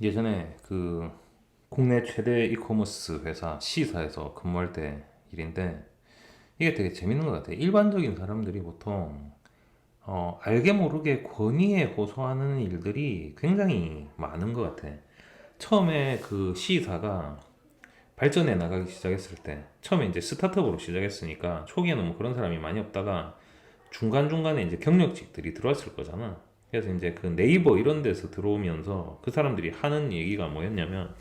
예전에 그 국내 최대 이커머스 회사 C사에서 근무할 때 일인데 이게 되게 재밌는 것 같아요. 일반적인 사람들이 보통 알게 모르게 권위에 호소하는 일들이 굉장히 많은 것 같아. 처음에 그 C사가 발전해 나가기 시작했을 때 처음에 이제 스타트업으로 시작했으니까 초기에는 뭐 그런 사람이 많이 없다가 중간중간에 이제 경력직들이 들어왔을 거잖아. 그래서 이제 그 네이버 이런 데서 들어오면서 그 사람들이 하는 얘기가 뭐였냐면,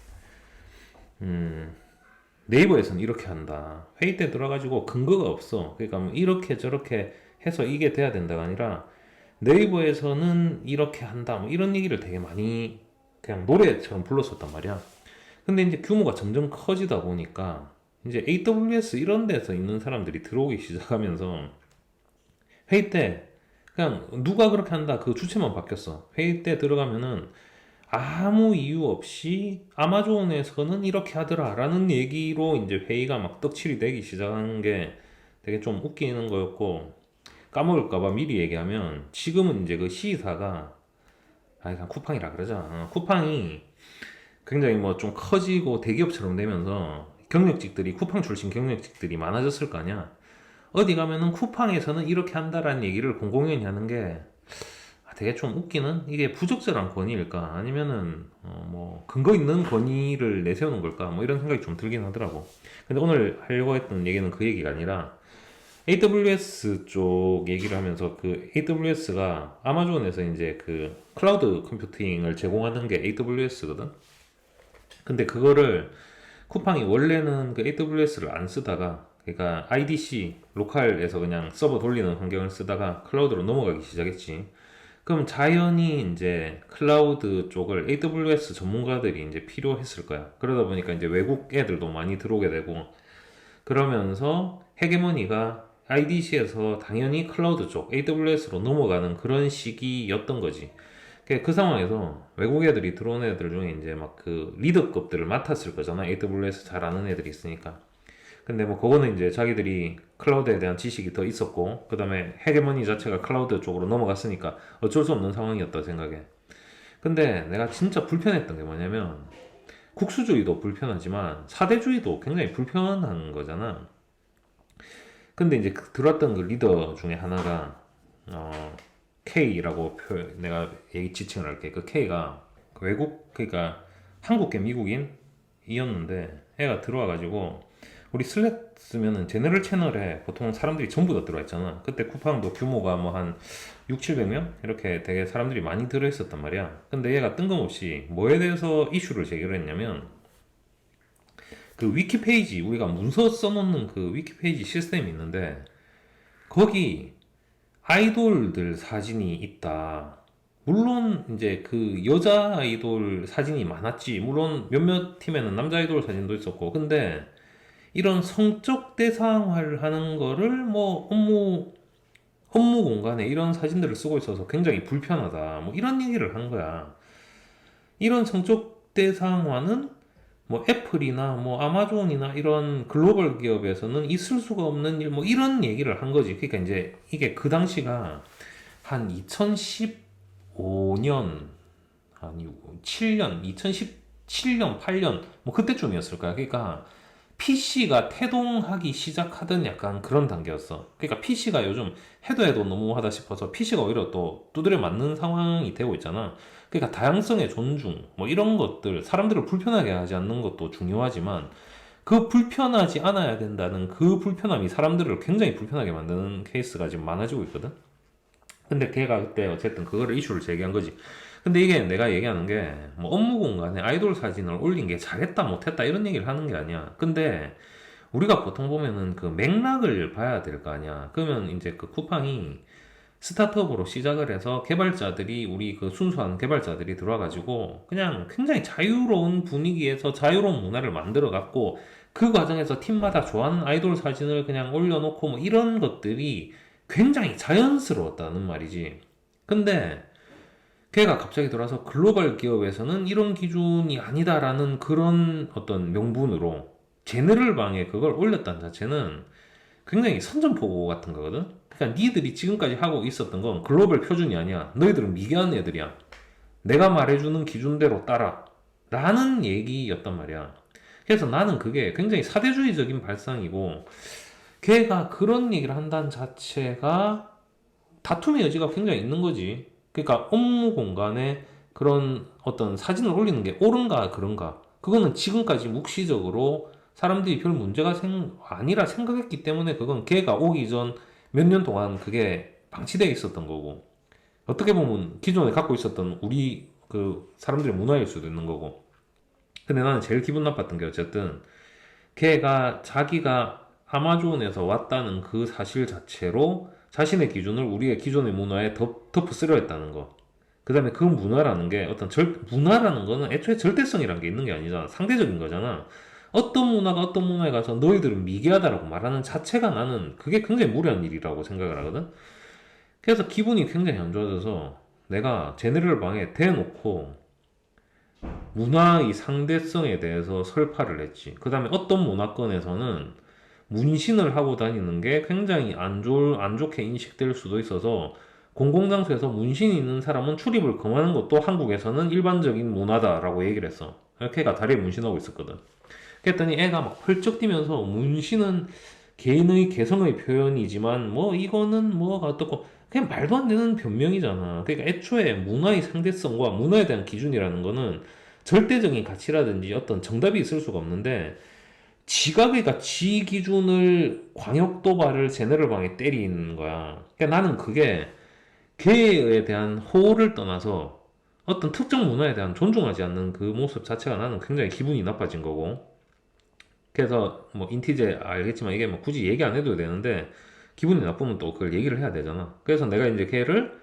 네이버에서는 이렇게 한다. 회의 때 들어가지고 근거가 없어. 그러니까 뭐 이렇게 저렇게 해서 이게 돼야 된다가 아니라 네이버에서는 이렇게 한다. 뭐 이런 얘기를 되게 많이 그냥 노래처럼 불렀었단 말이야. 근데 이제 규모가 점점 커지다 보니까 이제 AWS 이런 데서 있는 사람들이 들어오기 시작하면서 회의 때 그냥 누가 그렇게 한다 그 주체만 바뀌었어. 회의 때 들어가면은 아무 이유 없이 아마존에서는 이렇게 하더라 라는 얘기로 이제 회의가 막 떡칠이 되기 시작한 게 되게 좀 웃기는 거였고, 까먹을까봐 미리 얘기하면 지금은 이제 그 C사가 그냥 쿠팡이라 그러자. 쿠팡이 굉장히 뭐 좀 커지고 대기업처럼 되면서 경력직들이 쿠팡 출신 경력직들이 많아졌을 거 아니야. 어디 가면은 쿠팡에서는 이렇게 한다라는 얘기를 공공연히 하는 게 되게 좀 웃기는, 이게 부적절한 권위일까 아니면은 뭐 근거 있는 권위를 내세우는 걸까 뭐 이런 생각이 좀 들긴 하더라고. 근데 오늘 하려고 했던 얘기는 그 얘기가 아니라 AWS 쪽 얘기를 하면서, 그 AWS가 아마존에서 이제 그 클라우드 컴퓨팅을 제공하는 게 AWS거든. 근데 그거를 쿠팡이 원래는 그 AWS를 안 쓰다가, 그러니까 IDC 로컬에서 그냥 서버 돌리는 환경을 쓰다가 클라우드로 넘어가기 시작했지. 그럼 자연히 이제 클라우드 쪽을 AWS 전문가들이 이제 필요했을 거야. 그러다 보니까 이제 외국 애들도 많이 들어오게 되고, 그러면서 헤게모니가 IDC에서 당연히 클라우드 쪽 AWS로 넘어가는 그런 시기였던 거지. 그 상황에서 외국 애들이 들어온 애들 중에 이제 막 그 리더급들을 맡았을 거잖아. AWS 잘 아는 애들이 있으니까. 근데 뭐 그거는 이제 자기들이 클라우드에 대한 지식이 더 있었고, 그 다음에 헤게모니 자체가 클라우드 쪽으로 넘어갔으니까 어쩔 수 없는 상황이었다 생각해. 근데 내가 진짜 불편했던 게 뭐냐면, 국수주의도 불편하지만 사대주의도 굉장히 불편한 거잖아. 근데 이제 들어왔던 그 리더 중에 하나가 K라고 내가 얘기 지칭을 할게. 그 K가 외국, 그러니까 한국계 미국인이었는데 애가 들어와가지고, 우리 슬랙 쓰면은 제너럴 채널에 보통 사람들이 전부 다 들어와 있잖아. 그때 쿠팡도 규모가 뭐 한 6, 700명? 이렇게 되게 사람들이 많이 들어있었단 말이야. 근데 얘가 뜬금없이 뭐에 대해서 이슈를 제기를 했냐면, 그 위키페이지, 우리가 문서 써놓는 그 위키페이지 시스템이 있는데 거기 아이돌들 사진이 있다. 물론 이제 그 여자 아이돌 사진이 많았지. 물론 몇몇 팀에는 남자 아이돌 사진도 있었고. 근데 이런 성적 대상화를 하는 거를 뭐 업무 공간에 이런 사진들을 쓰고 있어서 굉장히 불편하다. 뭐 이런 얘기를 한 거야. 이런 성적 대상화는 뭐 애플이나 뭐 아마존이나 이런 글로벌 기업에서는 있을 수가 없는 일, 뭐 이런 얘기를 한 거지. 그러니까 이제 이게 그 당시가 한 2015년, 아니 7년, 2017년, 8년 뭐 그때쯤이었을 거야. 그러니까 PC가 태동하기 시작하던 약간 그런 단계였어. 그러니까 PC가 요즘 해도 너무하다 싶어서 PC가 오히려 또 두드려 맞는 상황이 되고 있잖아. 그러니까 다양성의 존중, 뭐 이런 것들, 사람들을 불편하게 하지 않는 것도 중요하지만 그 불편하지 않아야 된다는 그 불편함이 사람들을 굉장히 불편하게 만드는 케이스가 지금 많아지고 있거든. 근데 걔가 그때 어쨌든 그거를 이슈를 제기한 거지. 근데 이게 내가 얘기하는 게 뭐 업무 공간에 아이돌 사진을 올린 게 잘했다 못했다 이런 얘기를 하는 게 아니야. 근데 우리가 보통 보면은 그 맥락을 봐야 될 거 아니야. 그러면 이제 그 쿠팡이 스타트업으로 시작을 해서 개발자들이, 우리 그 순수한 개발자들이 들어와가지고 그냥 굉장히 자유로운 분위기에서 자유로운 문화를 만들어 갖고, 그 과정에서 팀마다 좋아하는 아이돌 사진을 그냥 올려놓고 뭐 이런 것들이 굉장히 자연스러웠다는 말이지. 근데 걔가 갑자기 들어와서 글로벌 기업에서는 이런 기준이 아니다라는 그런 어떤 명분으로 제너럴 방에 그걸 올렸다는 자체는 굉장히 선전포고 같은 거거든. 그러니까 니들이 지금까지 하고 있었던 건 글로벌 표준이 아니야. 너희들은 미개한 애들이야. 내가 말해주는 기준대로 따라. 라는 얘기였단 말이야. 그래서 나는 그게 굉장히 사대주의적인 발상이고, 걔가 그런 얘기를 한다는 자체가 다툼의 여지가 굉장히 있는 거지. 그러니까 업무 공간에 그런 어떤 사진을 올리는 게 옳은가 그런가. 그거는 지금까지 묵시적으로 사람들이 별 문제가 아니라 생각했기 때문에 그건 걔가 오기 전 몇 년 동안 그게 방치되어 있었던 거고. 어떻게 보면 기존에 갖고 있었던 우리 그 사람들의 문화일 수도 있는 거고. 근데 나는 제일 기분 나빴던 게 어쨌든 걔가 자기가 아마존에서 왔다는 그 사실 자체로 자신의 기준을 우리의 기존의 문화에 덮어쓰려 했다는 거. 그 다음에 그 문화라는 게 문화라는 거는 애초에 절대성이란 게 있는 게 아니잖아. 상대적인 거잖아. 어떤 문화가 어떤 문화에 가서 너희들은 미개하다라고 말하는 자체가 나는 그게 굉장히 무례한 일이라고 생각을 하거든. 그래서 기분이 굉장히 안 좋아져서 내가 제네럴 방에 대놓고 문화의 상대성에 대해서 설파를 했지. 그 다음에 어떤 문화권에서는 문신을 하고 다니는 게 굉장히 안 좋게 인식될 수도 있어서 공공장소에서 문신이 있는 사람은 출입을 금하는 것도 한국에서는 일반적인 문화다라고 얘기를 했어. 걔가 다리에 문신하고 있었거든. 그랬더니 애가 막 펄쩍 뛰면서 문신은 개인의 개성의 표현이지만 뭐 이거는 뭐가 어떻고 그냥 말도 안 되는 변명이잖아. 그러니까 애초에 문화의 상대성과 문화에 대한 기준이라는 거는 절대적인 가치라든지 어떤 정답이 있을 수가 없는데 지가 그러니까 지 기준을 광역 도발을 제네럴 방에 때리는 거야. 그러니까 나는 그게 걔에 대한 호를 떠나서 어떤 특정 문화에 대한 존중하지 않는 그 모습 자체가 나는 굉장히 기분이 나빠진 거고. 그래서 뭐 인티제 알겠지만 이게 뭐 굳이 얘기 안 해도 되는데 기분이 나쁘면 또 그걸 얘기를 해야 되잖아. 그래서 내가 이제 걔를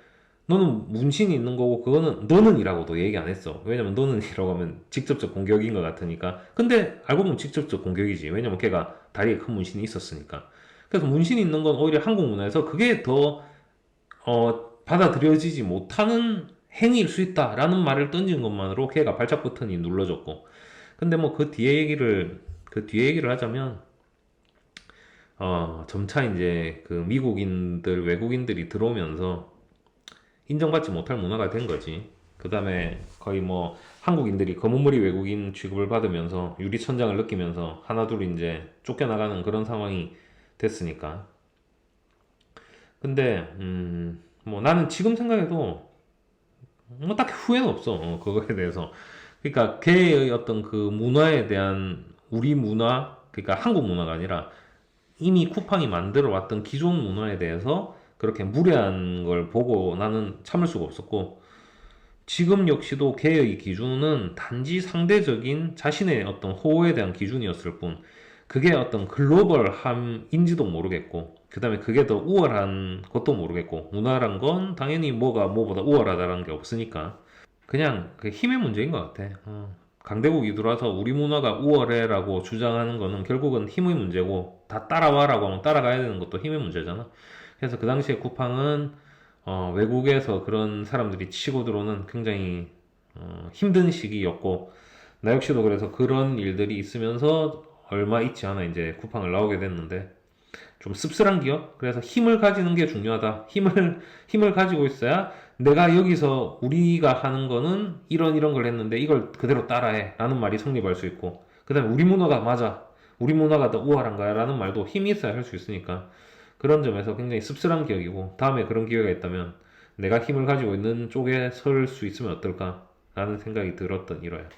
너는 문신이 있는 거고 그거는 너는 이라고도 얘기 안 했어. 왜냐면 너는 이라고 하면 직접적 공격인 것 같으니까. 근데 알고 보면 직접적 공격이지. 왜냐면 걔가 다리에 큰 문신이 있었으니까. 그래서 문신이 있는 건 오히려 한국 문화에서 그게 더 받아들여지지 못하는 행위일 수 있다라는 말을 던진 것만으로 걔가 발작 버튼이 눌러졌고. 근데 뭐 그 뒤에 얘기를 하자면 점차 이제 그 미국인들 외국인들이 들어오면서 인정받지 못할 문화가 된 거지. 그 다음에 거의 뭐 한국인들이 검은머리 외국인 취급을 받으면서 유리천장을 느끼면서 하나둘 이제 쫓겨나가는 그런 상황이 됐으니까. 근데 뭐 나는 지금 생각해도 뭐 딱히 후회는 없어. 그거에 대해서. 그러니까 걔의 어떤 그 문화에 대한 우리 문화, 그러니까 한국 문화가 아니라 이미 쿠팡이 만들어 왔던 기존 문화에 대해서 그렇게 무례한 걸 보고 나는 참을 수가 없었고, 지금 역시도 걔의 기준은 단지 상대적인 자신의 어떤 호호에 대한 기준이었을 뿐, 그게 어떤 글로벌함인지도 모르겠고, 그 다음에 그게 더 우월한 것도 모르겠고, 문화란 건 당연히 뭐가 뭐보다 우월하다는 게 없으니까, 그냥 그 힘의 문제인 것 같아. 강대국이 들어와서 우리 문화가 우월해라고 주장하는 거는 결국은 힘의 문제고, 다 따라와라고 하면 따라가야 되는 것도 힘의 문제잖아. 그래서 그 당시에 쿠팡은 외국에서 그런 사람들이 치고 들어오는 굉장히 힘든 시기였고, 나 역시도 그래서 그런 일들이 있으면서 얼마 있지 않아 이제 쿠팡을 나오게 됐는데, 좀 씁쓸한 기억? 그래서 힘을 가지는 게 중요하다. 힘을 가지고 있어야 내가 여기서 우리가 하는 거는 이런 걸 했는데 이걸 그대로 따라해. 라는 말이 성립할 수 있고, 그 다음에 우리 문화가 맞아. 우리 문화가 더 우월한 거야. 라는 말도 힘이 있어야 할 수 있으니까. 그런 점에서 굉장히 씁쓸한 기억이고, 다음에 그런 기회가 있다면 내가 힘을 가지고 있는 쪽에 설 수 있으면 어떨까? 라는 생각이 들었던 일화야.